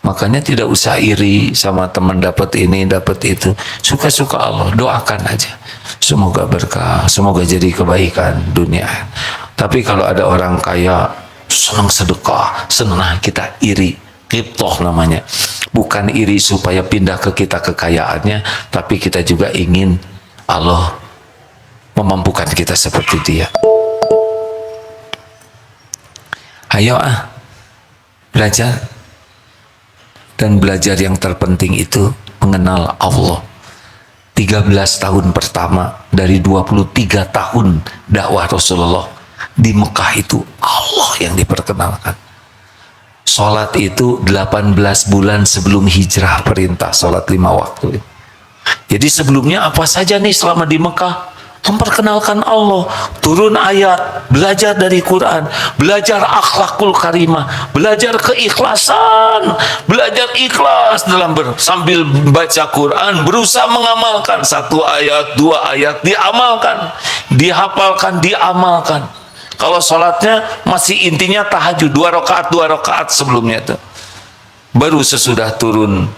Makanya tidak usah iri sama teman dapat ini, dapat itu. Suka-suka Allah, doakan aja. Semoga berkah, semoga jadi kebaikan dunia. Tapi kalau ada orang kaya, senang sedekah, senang, kita iri. Ghibthah namanya. Bukan iri supaya pindah ke kita kekayaannya, tapi kita juga ingin Allah memampukan kita seperti dia. Ayo belajar. Dan belajar yang terpenting itu mengenal Allah. 13 tahun pertama dari 23 tahun dakwah Rasulullah di Mekah itu Allah yang diperkenalkan. Sholat itu 18 bulan sebelum hijrah perintah sholat 5 waktu. Jadi sebelumnya apa saja nih selama di Mekah? Memperkenalkan Allah, turun ayat, belajar dari Quran, belajar akhlakul karimah, belajar keikhlasan, belajar ikhlas dalam sambil baca Quran, berusaha mengamalkan 1 ayat, 2 ayat, diamalkan, dihafalkan, diamalkan. Kalau sholatnya masih intinya tahajud 2 rakaat sebelumnya itu. Baru sesudah turun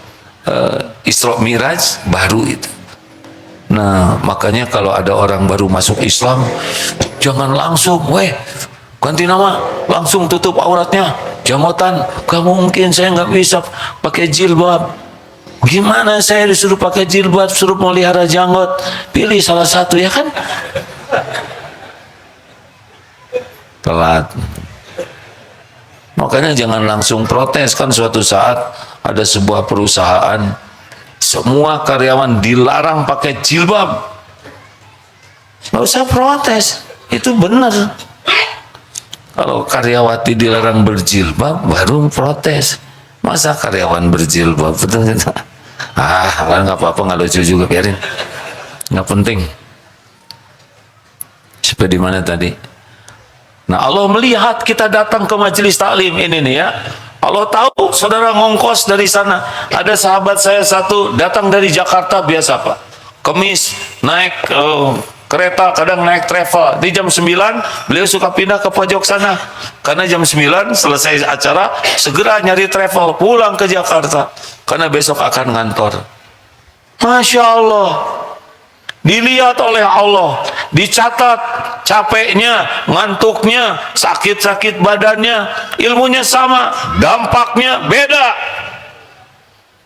Isra Miraj baru itu. Nah, makanya kalau ada orang baru masuk Islam, jangan langsung, ganti nama, langsung tutup auratnya, jamotan, gak mungkin, saya nggak bisa pakai jilbab. Gimana saya disuruh pakai jilbab, suruh melihara janggut? Pilih salah satu, ya kan? Telat. Makanya jangan langsung protes. Kan suatu saat ada sebuah perusahaan, semua karyawan dilarang pakai jilbab. Nggak usah protes, itu benar. Kalau karyawati dilarang berjilbab, baru protes. Masa karyawan berjilbab? Betul gitu. Nggak apa-apa, nggak lucu juga, biarin. Nggak penting. Sampai di mana tadi? Nah, Allah melihat kita datang ke majelis taklim ini nih ya. Allah tahu saudara ngongkos dari sana. Ada sahabat saya satu datang dari Jakarta, biasa Pak, Kemis naik kereta, kadang naik travel. Di jam 9 beliau suka pindah ke pojok sana, karena jam 9 selesai acara segera nyari travel pulang ke Jakarta, karena besok akan ngantor. Masya Allah, dilihat oleh Allah, dicatat capeknya, ngantuknya, sakit-sakit badannya, ilmunya sama, dampaknya beda.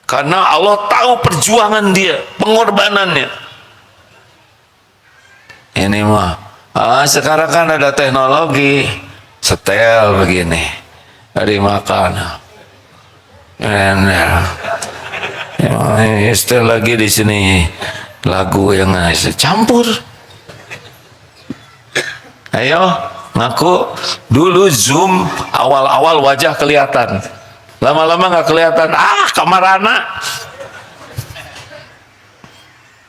Karena Allah tahu perjuangan dia, pengorbanannya. Ini mah, sekarang kan ada teknologi, setel begini, dari makan. Setel lagi di sini. Lagu yang campur. Ayo ngaku dulu Zoom awal-awal wajah kelihatan, lama-lama nggak kelihatan. Kamarana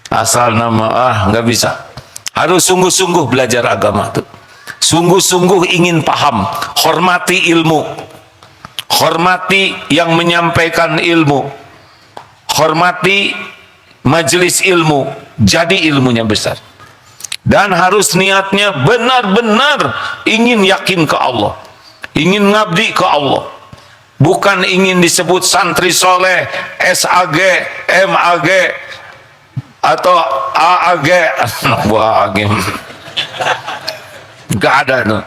asal nama, nggak bisa. Harus sungguh-sungguh belajar agama tuh, sungguh-sungguh ingin paham, hormati ilmu, hormati yang menyampaikan ilmu, hormati majelis ilmu, jadi ilmunya besar. Dan harus niatnya benar-benar ingin yakin ke Allah, ingin ngabdi ke Allah, bukan ingin disebut santri soleh, SAG, MAG, atau AAG. Wah, nggak ada tuh.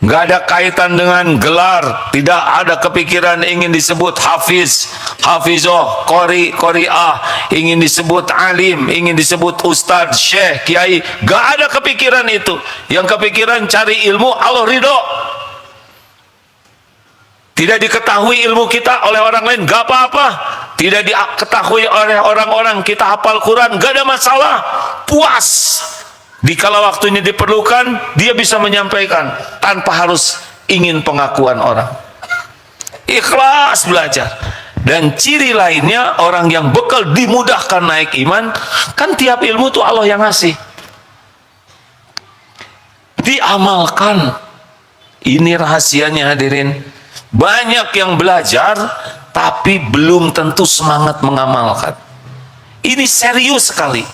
Nggak ada kaitan dengan gelar, tidak ada kepikiran ingin disebut hafiz, hafizoh, qori, qoriah, ingin disebut alim, ingin disebut ustadz, syekh, kiai. Nggak ada kepikiran itu. Yang kepikiran cari ilmu, Allah ridho. Tidak diketahui ilmu kita oleh orang lain, nggak apa-apa. Tidak diketahui oleh orang-orang kita hafal Quran, nggak ada masalah. Puas. Dikala waktunya diperlukan, dia bisa menyampaikan tanpa harus ingin pengakuan orang. Ikhlas belajar. Dan ciri lainnya, orang yang bekal dimudahkan naik iman, kan tiap ilmu tuh Allah yang ngasih. Diamalkan. Ini rahasianya hadirin. Banyak yang belajar, tapi belum tentu semangat mengamalkan. Ini serius sekali.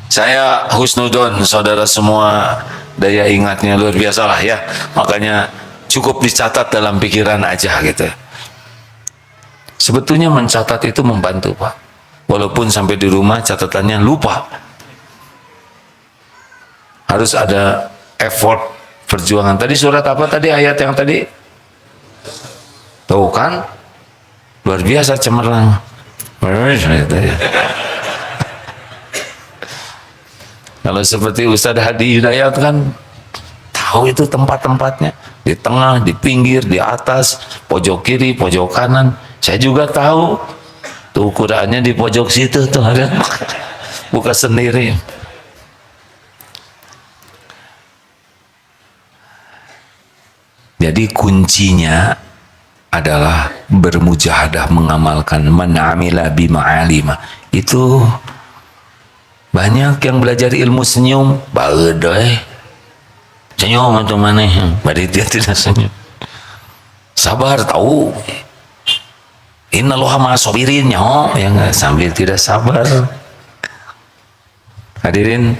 Saya husnudon, saudara semua, daya ingatnya luar biasa lah ya. Makanya cukup dicatat dalam pikiran aja gitu. Sebetulnya mencatat itu membantu Pak, walaupun sampai di rumah catatannya lupa. Harus ada effort, perjuangan. Tadi surat apa tadi, ayat yang tadi? Tahu kan? Luar biasa cemerlang. Kalau seperti Ustadz Hadi Hidayat kan tahu itu tempat-tempatnya, di tengah, di pinggir, di atas, pojok kiri, pojok kanan. Saya juga tahu tuh ukurannya di pojok situ tuh ada. Buka sendiri. Jadi kuncinya adalah bermujahadah, mengamalkan. Man amila bima'alima. Itu banyak yang belajar ilmu senyum, baedai. Senyum atau mana? Berarti dia tidak senyum. Sabar tahu. Innallaha ma'as-sabirin, yang sambil tidak sabar. Hadirin,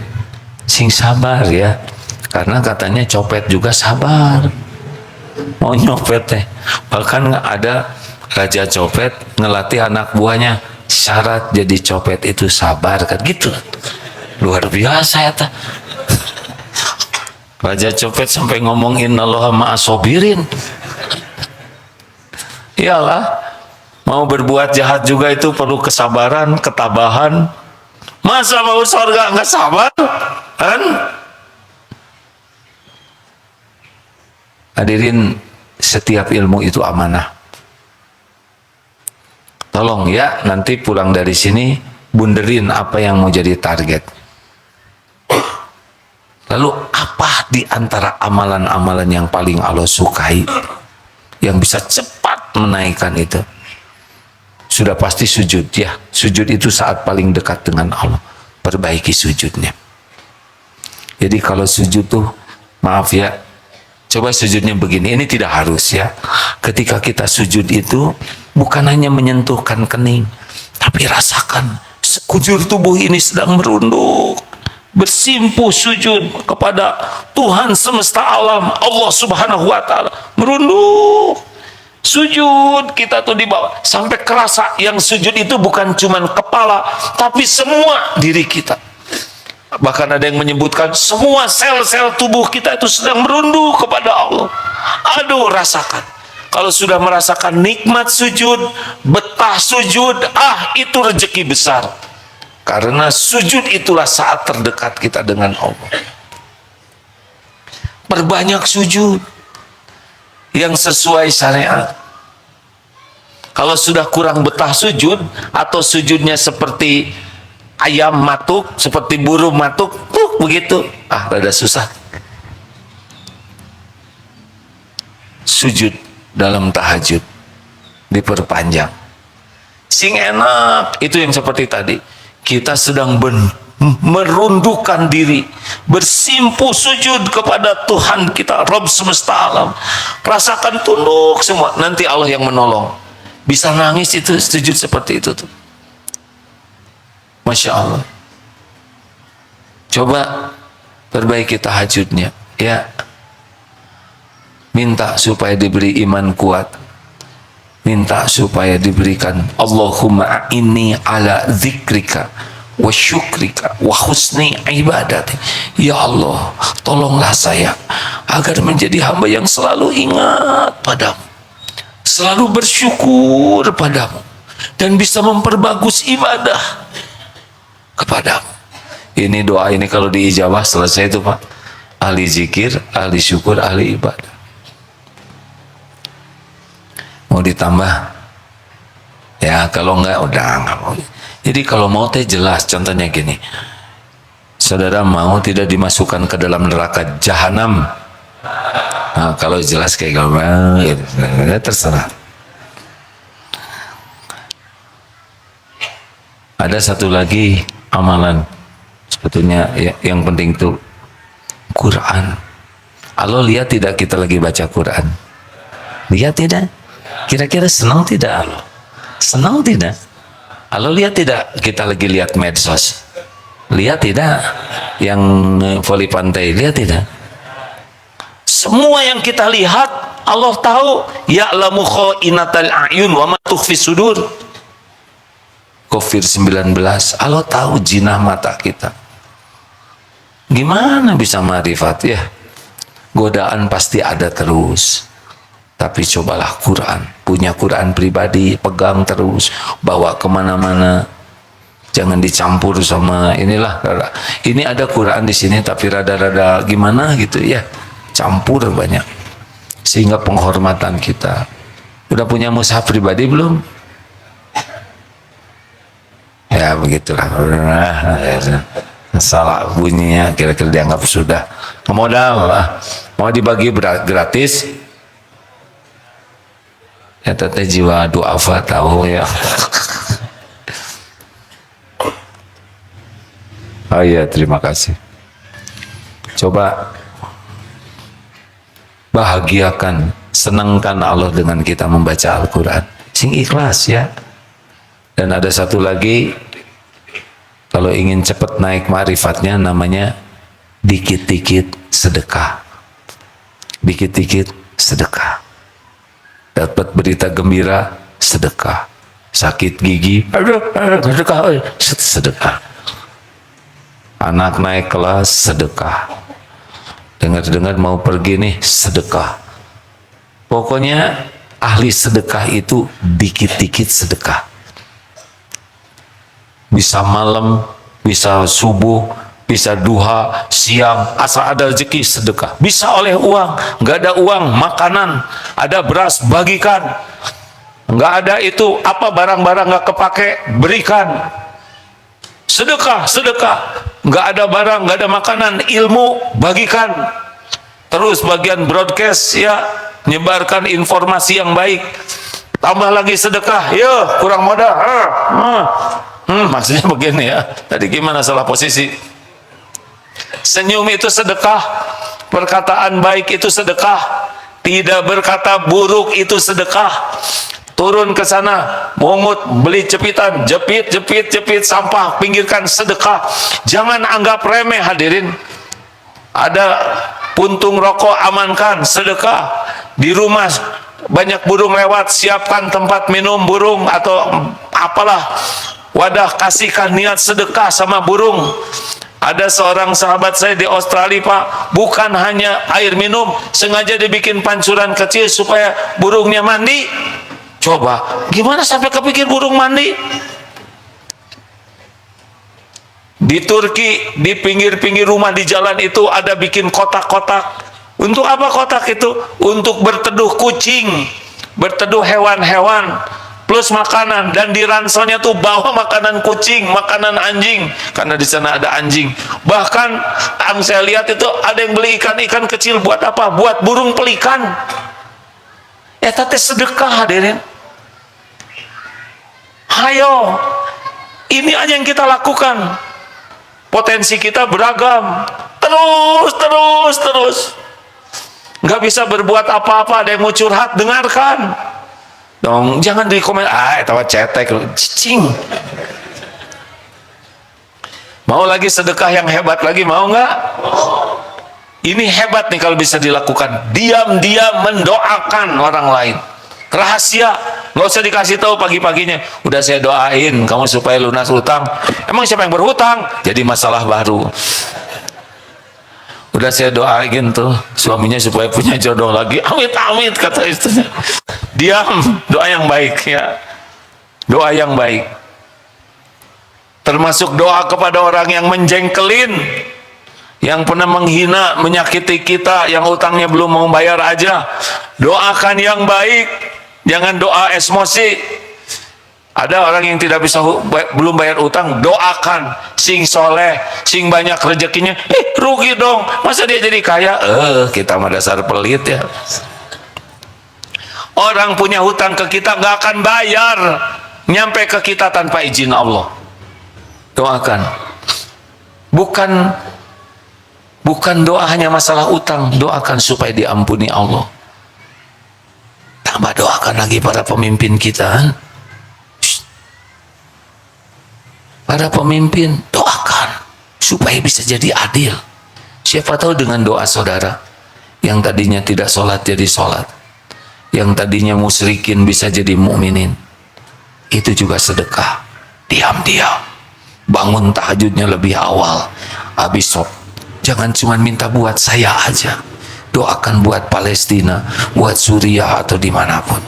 sing sabar ya. Karena katanya copet juga sabar. Mau nyopet teh. Bahkan ada raja copet ngelatih anak buahnya, syarat jadi copet itu sabar kan gitu. Luar biasa ya ta. Raja copet sampai ngomongin innallaha ma'as-sabirin. Iyalah, mau berbuat jahat juga itu perlu kesabaran, ketabahan. Masa mau surga nggak sabar kan? Hadirin, setiap ilmu itu amanah. Tolong ya, nanti pulang dari sini bunderin apa yang mau jadi target. Lalu apa di antara amalan-amalan yang paling Allah sukai, yang bisa cepat menaikkan itu? Sudah pasti sujud ya. Sujud itu saat paling dekat dengan Allah. Perbaiki sujudnya. Jadi kalau sujud tuh, maaf ya, coba sujudnya begini, ini tidak harus ya. Ketika kita sujud itu bukan hanya menyentuhkan kening, tapi rasakan sekujur tubuh ini sedang merunduk, bersimpuh sujud kepada Tuhan semesta alam, Allah Subhanahu wa taala. Merunduk. Sujud kita tuh di bawah sampai kerasa yang sujud itu bukan cuman kepala, tapi semua diri kita. Bahkan ada yang menyebutkan semua sel-sel tubuh kita itu sedang merunduk kepada Allah. Aduh, rasakan. Kalau sudah merasakan nikmat sujud, betah sujud, itu rezeki besar. Karena sujud itulah saat terdekat kita dengan Allah. Perbanyak sujud yang sesuai syariat. Kalau sudah kurang betah sujud, atau sujudnya seperti ayam matuk, seperti burung matuk, begitu, rada susah. Sujud dalam tahajud diperpanjang. Sing enak itu yang seperti tadi, kita sedang merundukkan diri, bersimpuh sujud kepada Tuhan kita, Rabb semesta alam. Rasakan tunduk semua, nanti Allah yang menolong. Bisa nangis itu sujud seperti itu tuh. Masya Allah. Coba perbaiki tahajudnya ya. Minta supaya diberi iman kuat, minta supaya diberikan Allahumma inni ala zikrika wa syukrika wa husni ibadati. Ya Allah, tolonglah saya agar menjadi hamba yang selalu ingat padamu, selalu bersyukur padamu, dan bisa memperbagus ibadah kepadamu. Ini doa ini kalau diijabah selesai itu Pak, ahli zikir, ahli syukur, ahli ibadah. Mau ditambah ya? Kalau enggak udah enggak mau. Jadi kalau mau teh jelas, contohnya gini, saudara mau tidak dimasukkan ke dalam neraka jahanam, nah, kalau jelas kayak gimana ya terserah. Ada satu lagi amalan sebetulnya ya, yang penting tuh Quran. Allah lihat tidak kita lagi baca Quran? Lihat tidak? Kira-kira senang tidak Allah? Senang tidak? Allah lihat tidak kita lagi lihat medsos? Lihat tidak yang voli pantai? Lihat tidak? Semua yang kita lihat Allah tahu. Ya'lamu kha'inatal a'yun wa ma tukhfis sudur. Covid-19, Allah tahu jinah mata kita. Gimana bisa marifat ya? Godaan pasti ada terus. Tapi cobalah Quran, punya Quran pribadi, pegang terus, bawa kemana-mana. Jangan dicampur sama inilah. Ini ada Quran di sini tapi rada-rada gimana gitu ya. Campur banyak. Sehingga penghormatan kita. Udah punya mushaf pribadi belum? Ya begitulah. Salah bunyinya kira-kira dianggap sudah. Modal lah. Mau dibagi gratis. Ya teteh jiwa duafa tahu ya. Oh iya, terima kasih. Coba bahagiakan, senangkan Allah dengan kita membaca Al-Quran. Sing ikhlas ya. Dan ada satu lagi, kalau ingin cepat naik ma'rifatnya, namanya dikit-dikit sedekah. Dikit-dikit sedekah. Dapat berita gembira, sedekah. Sakit gigi, aduh, sedekah, sedekah. Anak naik kelas, sedekah. Dengar-dengar mau pergi nih, sedekah. Pokoknya ahli sedekah itu dikit-dikit sedekah. Bisa malam, bisa subuh, bisa duha, siang, asal ada rezeki sedekah. Bisa oleh uang, nggak ada uang, makanan, ada beras, bagikan. Nggak ada itu, apa barang-barang nggak kepake, berikan. Sedekah, sedekah. Nggak ada barang, nggak ada makanan, ilmu, bagikan. Terus bagian broadcast ya, nyebarkan informasi yang baik. Tambah lagi sedekah, ya kurang modal. Maksudnya begini ya, tadi gimana salah posisi. Senyum itu sedekah, perkataan baik itu sedekah, tidak berkata buruk itu sedekah. Turun ke sana, mungut, beli jepitan, jepit sampah, pinggirkan, sedekah. Jangan anggap remeh hadirin. Ada puntung rokok, amankan, sedekah. Di rumah banyak burung lewat, siapkan tempat minum burung atau apalah, wadah, kasihkan niat sedekah sama burung. Ada seorang sahabat saya di Australia Pak, bukan hanya air minum, sengaja dibikin pancuran kecil supaya burungnya mandi. Coba, gimana sampai kepikir burung mandi? Di Turki, di pinggir-pinggir rumah di jalan itu ada bikin kotak-kotak. Untuk apa kotak itu? Untuk berteduh kucing, berteduh hewan-hewan, plus makanan. Dan di ranselnya tuh bawa makanan kucing, makanan anjing, karena di sana ada anjing. Bahkan yang saya lihat itu ada yang beli ikan-ikan kecil buat apa? Buat burung pelikan. Ya tadi sedekah hadirin. Hayo, ini aja yang kita lakukan. Potensi kita beragam. Terus. Nggak bisa berbuat apa-apa. Ada yang mau curhat, dengarkan. Dong, jangan di komen. Tawa cetek, cicing. Mau lagi sedekah yang hebat lagi, mau nggak? Ini hebat nih kalau bisa dilakukan. Diam-diam mendoakan orang lain. Rahasia, nggak usah dikasih tahu pagi-paginya. Udah saya doain kamu supaya lunas utang. Emang siapa yang berhutang? Jadi masalah baru. Udah saya doain tuh suaminya supaya punya jodoh lagi. Amit kata istrinya. Diam, doa yang baik ya. Doa yang baik. Termasuk doa kepada orang yang menjengkelin, yang pernah menghina, menyakiti kita, yang utangnya belum mau bayar aja. Doakan yang baik. Jangan doa emosi. Ada orang yang tidak bisa belum bayar utang, doakan. Sing soleh, sing banyak rezekinya. Rugi dong. Masa dia jadi kaya? Kita mah dasar pelit ya. Orang punya hutang ke kita nggak akan bayar, nyampe ke kita tanpa izin Allah. Doakan. Bukan doa hanya masalah utang, doakan supaya diampuni Allah. Tambah doakan lagi para pemimpin kita. Para pemimpin, doakan supaya bisa jadi adil. Siapa tahu dengan doa saudara Yang tadinya tidak sholat jadi sholat. Yang tadinya musyrikin bisa jadi mukminin. Itu juga sedekah. Diam-diam. Bangun tahajudnya lebih awal. Habis sholat. Jangan cuma minta buat saya aja. Doakan buat Palestina, buat Suriah atau dimanapun.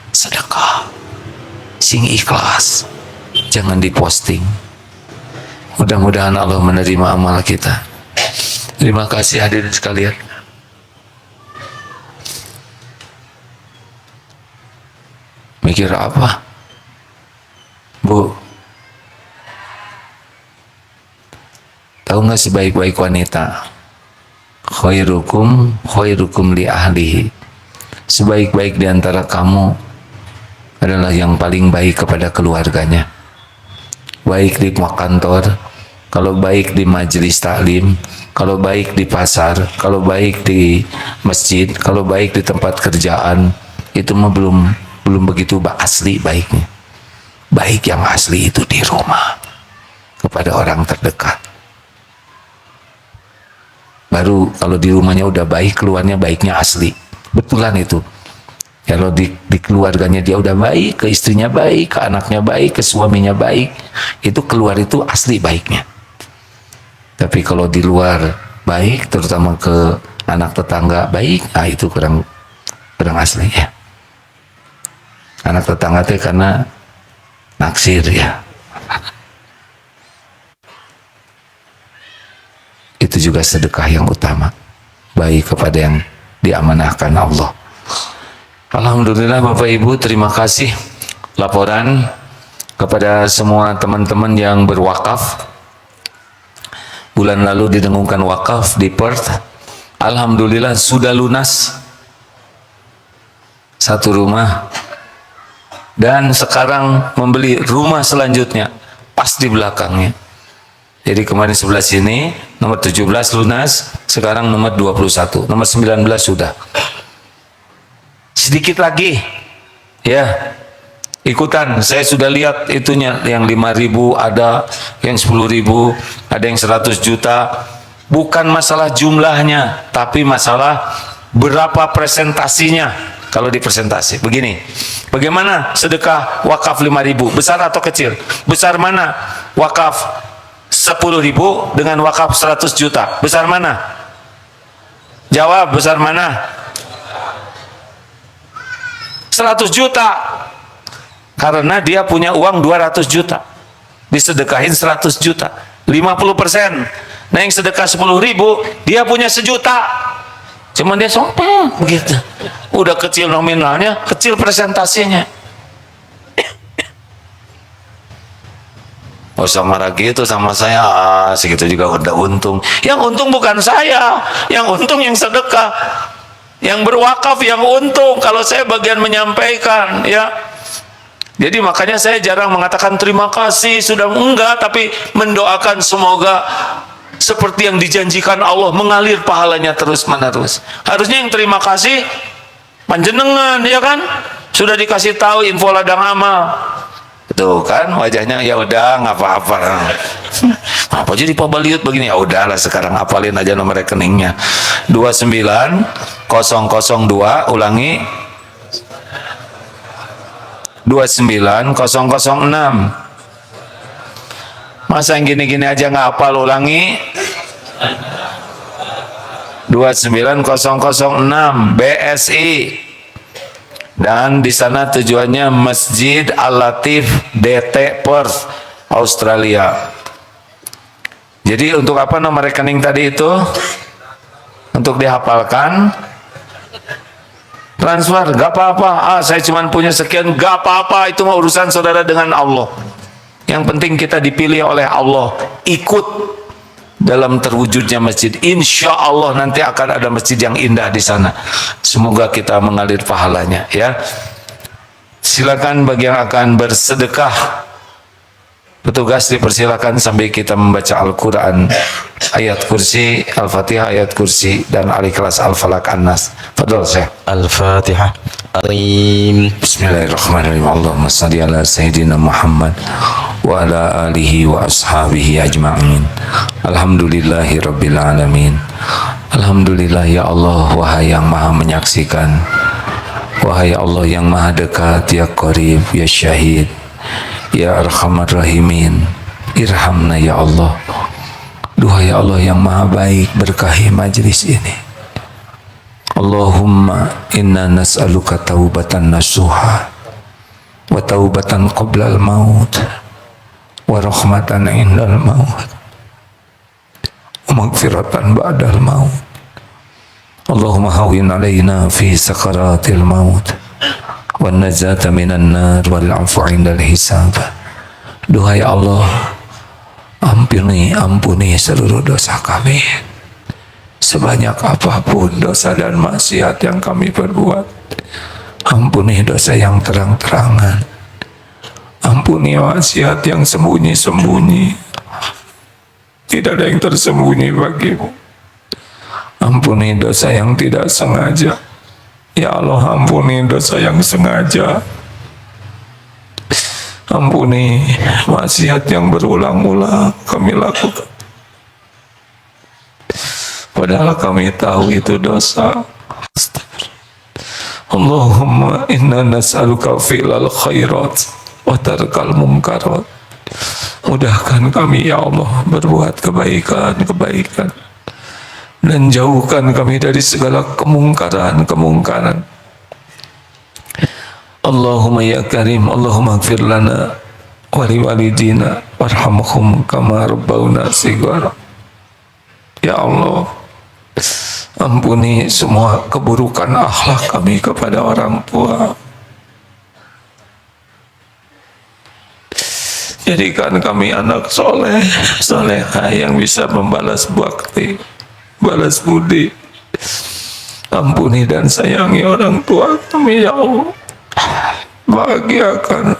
Sedekah. Sing ikhlas. Jangan diposting. Mudah-mudahan Allah menerima amal kita. Terima kasih hadirin sekalian. Mikir apa? Bu, tahu nggak sebaik-baik wanita? Khairukum li ahlihi. Sebaik-baik di antara kamu adalah yang paling baik kepada keluarganya. Baik di kantor, kalau baik di majelis taklim, kalau baik di pasar, kalau baik di masjid, kalau baik di tempat kerjaan, itu mah belum begitu asli baiknya. Baik yang asli itu di rumah kepada orang terdekat. Baru kalau di rumahnya udah baik, keluarnya baiknya asli. Betulan itu. Kalau di keluarganya dia udah baik, ke istrinya baik, ke anaknya baik, ke suaminya baik, itu keluar itu asli baiknya. Tapi kalau di luar baik, terutama ke anak tetangga baik, nah itu kurang asli ya. Anak tetangga itu karena naksir ya. Itu juga sedekah yang utama, baik kepada yang diamanahkan Allah. Alhamdulillah Bapak Ibu, terima kasih laporan kepada semua teman-teman yang berwakaf. Bulan lalu didengungkan wakaf di Perth. Alhamdulillah sudah lunas satu rumah. Dan sekarang membeli rumah selanjutnya pas di belakangnya. Jadi kemarin sebelah sini nomor 17 lunas, sekarang nomor 21, nomor 19 sudah. Sedikit lagi ya, ikutan. Saya sudah lihat itunya, yang 5.000 ada, yang 10.000 ada, yang 100 juta. Bukan masalah jumlahnya, tapi masalah berapa presentasinya. Kalau di presentasi begini, bagaimana sedekah wakaf 5.000, besar atau kecil? Besar mana? Wakaf 10.000 dengan wakaf 100 juta, besar mana? Jawab, besar mana? 100 juta. Karena dia punya uang 200 juta, disedekahin 100 juta, 50%. Nah yang sedekah 10.000, dia punya 1 juta, cuman dia sombong begitu. Udah kecil nominalnya, kecil presentasinya. Oh sama lagi itu sama saya, segitu juga udah untung. Yang untung bukan saya, yang untung yang sedekah, yang berwakaf yang untung. Kalau saya bagian menyampaikan ya. Jadi makanya saya jarang mengatakan terima kasih sudah, enggak, tapi mendoakan semoga seperti yang dijanjikan Allah mengalir pahalanya terus menerus. Harusnya yang terima kasih panjenengan ya kan, sudah dikasih tahu info ladang amal. Tuh kan wajahnya, ya udah nggak apa-apa. Apa jadi Pak Baliut begini? Ya udahlah sekarang apalin aja nomor rekeningnya. 29002, ulangi. 29006. Masa yang gini-gini aja nggak hafal, ulangi. 29006 BSI. Dan di sana tujuannya Masjid Al-Latif DT Perth, Australia. Jadi untuk apa nomor rekening tadi itu? Untuk dihafalkan. Transfer, gak apa-apa. Saya cuma punya sekian, gak apa-apa. Itu mah urusan saudara dengan Allah. Yang penting kita dipilih oleh Allah, ikut dalam terwujudnya masjid. Insya Allah nanti akan ada masjid yang indah di sana. Semoga kita mengalir pahalanya ya. Silakan bagi yang akan bersedekah, petugas dipersilakan sambil kita membaca Al-Quran, ayat kursi, Al-Fatihah, ayat kursi, dan Al-Ikhlas, Al-Falaq, An-Nas. Fadol Syekh. Al-Fatihah. Bismillahirrahmanirrahim. Allahumma salli ala Sayyidina Muhammad wa ala alihi wa ashabihi ajma'in. Alhamdulillahi rabbil alamin. Alhamdulillah ya Allah, wahai yang maha menyaksikan, wahai Allah yang maha dekat, ya Qarib, ya Syahid, ya Arhamar Rahimin, irhamna ya Allah. Duhai Allah yang maha baik, berkahi majlis ini. Allahumma inna nas'aluka taubatan nasuha wa taubatan qabla al-maut wa rahmatan indal maut wa maghfiratan ba'dal maut. Allahumma hawin alaina fi sakaratil maut wa najata minan nar wal afu indal hisab. Duhai Allah, ampuni seluruh dosa kami, sebanyak apapun dosa dan maksiat yang kami perbuat. Ampuni dosa yang terang-terangan, ampuni maksiat yang sembunyi-sembunyi. Tidak ada yang tersembunyi bagimu. Ampuni dosa yang tidak sengaja, ya Allah. Ampuni dosa yang sengaja. Ampuni maksiat yang berulang-ulang kami lakukan, padahal kami tahu itu dosa. Allahumma inna nas'aluka fi'lal khairat wa tarkal munkarat. Mudahkan kami ya Allah berbuat kebaikan-kebaikan dan jauhkan kami dari segala kemungkaran-kemungkaran. Allahumma ya Karim, Allahumma ighfir lana wa liwalidina warhamhum kama rabbawna shighara. Ya Allah, ampuni semua keburukan akhlak kami kepada orang tua. Jadikan kami anak soleh, soleha yang bisa membalas bakti, balas budi. Ampuni dan sayangi orang tua kami ya Allah. Bahagiakan,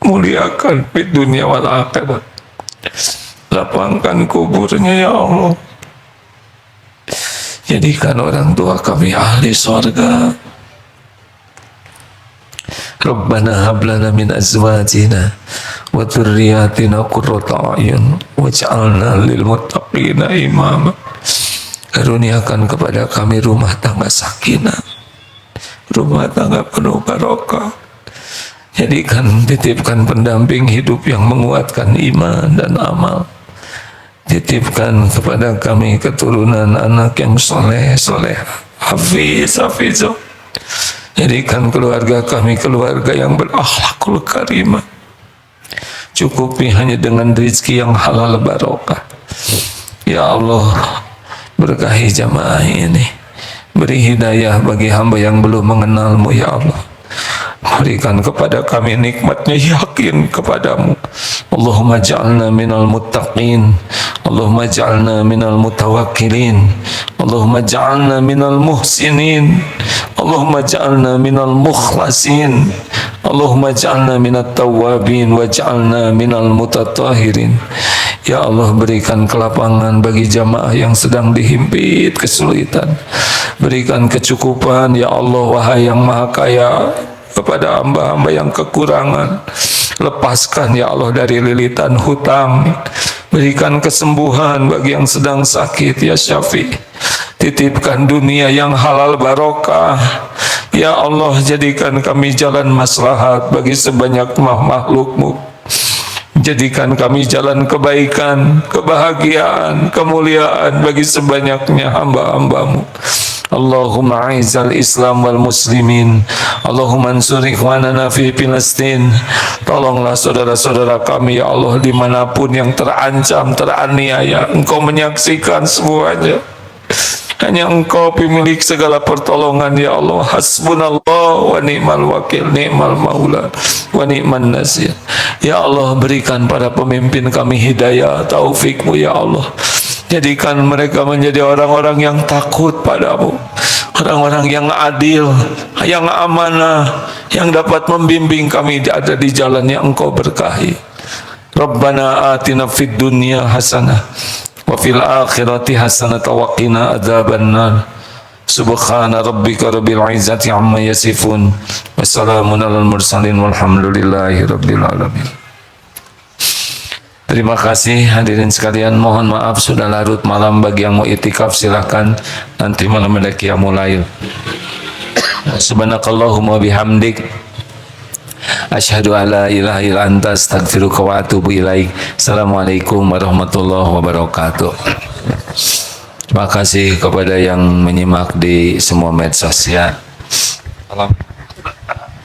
muliakan di dunia wal akhirat. Lapangkan kuburnya ya Allah. Jadikan orang tua kami ahli surga. Rabbana hab lana min azwajina wa dzurriyyatina qurrata a'yun waj'alna lil muttaqina imama. Karuniakan kepada kami rumah tangga sakinah, rumah tangga penuh barokah. Jadikan, titipkan pendamping hidup yang menguatkan iman dan amal. Titipkan kepada kami keturunan anak yang soleh, soleh, hafiz. Jadikan keluarga kami keluarga yang berakhlakul karimah. Cukupi hanya dengan rezeki yang halal barokah. Ya Allah, berkahi jamaah ini. Beri hidayah bagi hamba yang belum mengenalmu ya Allah. Berikan kepada kami nikmatnya yakin kepadamu. Allahumma ja'alna minal muttaqin, Allahumma ja'alna minal mutawakkilin, Allahumma ja'alna minal muhsinin, Allahumma ja'alna minal mukhlasin, Allahumma ja'alna minat tawwabin wa ja'alna minal mutatahhirin. Ya Allah, berikan kelapangan bagi jamaah yang sedang dihimpit kesulitan. Berikan kecukupan ya Allah, wahai yang maha kaya, kepada hamba-hamba yang kekurangan. Lepaskan ya Allah dari lilitan hutang. Berikan kesembuhan bagi yang sedang sakit ya Syafi. Titipkan dunia yang halal barokah. Ya Allah, jadikan kami jalan maslahat bagi sebanyak makhluk-Mu. Jadikan kami jalan kebaikan, kebahagiaan, kemuliaan bagi sebanyaknya hamba-hamba-Mu. Allahumma a'izzal Islam wal muslimin, Allahumma ansur ikhwanana fi Filistin. Tolonglah saudara-saudara kami ya Allah dimanapun yang terancam, teraniaya. Engkau menyaksikan semuanya. Hanya Engkau pemilik segala pertolongan ya Allah. Hasbunallah wa ni'mal wakil, ni'mal maula wa ni'man nasir. Ya Allah, berikan para pemimpin kami hidayah, taufik-Mu ya Allah. Jadikan mereka menjadi orang-orang yang takut padamu, orang-orang yang adil, yang amanah, yang dapat membimbing kami ada di jalan yang Engkau berkahi. Rabbana atina fid dunya hasanah wa fil akhirati hasanah wa qina adzabannar. Subhana rabbika rabbil izzati amma yasifun wa salamun alal mursalin walhamdulillahi rabbil alamin. Terima kasih hadirin sekalian, mohon maaf sudah larut malam. Bagi yang mau itikaf silahkan nanti malam ada qiyamul lail. Subhanakallahumma bihamdik asyhadu an la ilaha illa anta astaghfiruka wa atubu ilaik. Assalamualaikum warahmatullahi wabarakatuh. Terima kasih kepada yang menyimak di semua medsos ya. Salam.